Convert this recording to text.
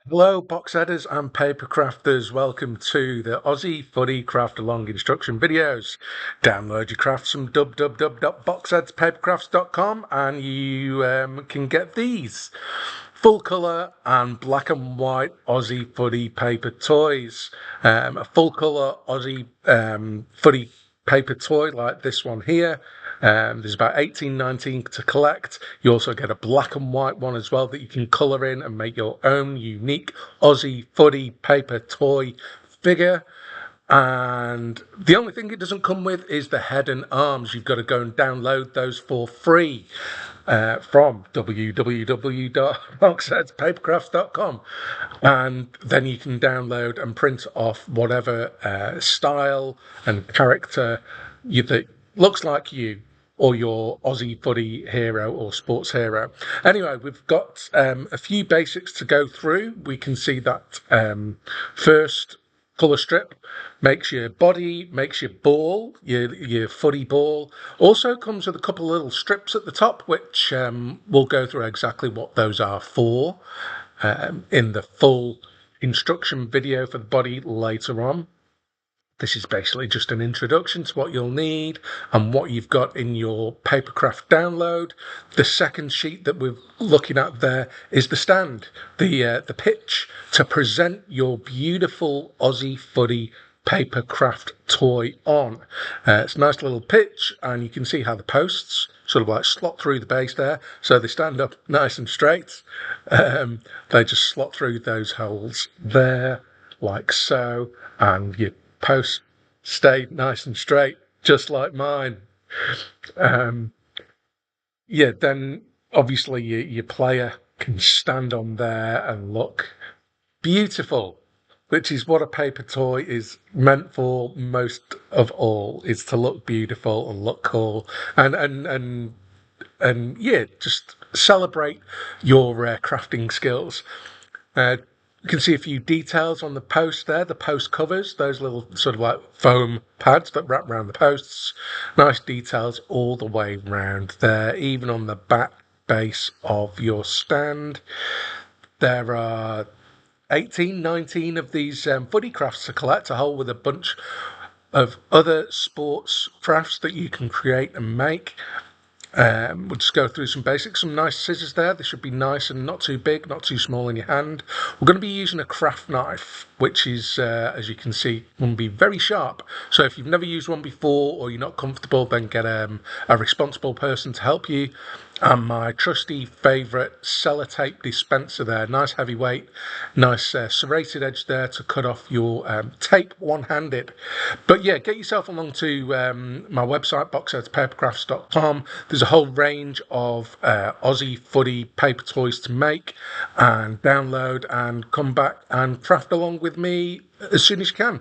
Hello, box setters and paper crafters. Welcome to the Aussie Footy Craft Along instruction videos. Download your crafts from www.boxheadspapercrafts.com and you can get these full colour and black and white Aussie Footy paper toys. A full colour Aussie Footy paper toy like this one here. There's about 18, 19 to collect. You also get a black and white one as well that you can colour in and make your own unique Aussie Footy paper toy figure. And the only thing it doesn't come with is the head and arms. You've got to go and download those for free from www.boxheadspapercrafts.com, and then you can download and print off whatever style and character that looks like you or your Aussie footy hero or sports hero. Anyway, we've got a few basics to go through. We can see that first colour strip makes your body, makes your ball, your footy ball. Also comes with a couple of little strips at the top, which we'll go through exactly what those are for in the full instruction video for the body later on. This is basically just an introduction to what you'll need and what you've got in your papercraft download. The second sheet that we're looking at there is the stand, the pitch to present your beautiful Aussie footy papercraft toy on. It's a nice little pitch, and you can see how the posts sort of like slot through the base there, so they stand up nice and straight. They just slot through those holes there, like so, and you posts stay nice and straight, just like mine. Um, yeah, then obviously your player can stand on there and look beautiful, which is what a paper toy is meant for most of all, is to look beautiful and look cool and yeah, just celebrate your crafting skills. Uh, you can see a few details on the post there, the post covers, those little sort of like foam pads that wrap around the posts. Nice details all the way round there, even on the back base of your stand. There are 18, 19 of these footy crafts to collect, a whole with a bunch of other sports crafts that you can create and make. We'll just go through some basics. Some nice scissors there. They should be nice and not too big, not too small in your hand. We're going to be using a craft knife, which is, as you can see, will be very sharp. So if you've never used one before or you're not comfortable, then get a responsible person to help you. And my trusty favourite sellotape dispenser there. Nice heavy weight, nice serrated edge there to cut off your tape one-handed. But yeah, get yourself along to my website, boxheadspapercrafts.com. There's a whole range of Aussie footy paper toys to make and download, and come back and craft along with me as soon as you can.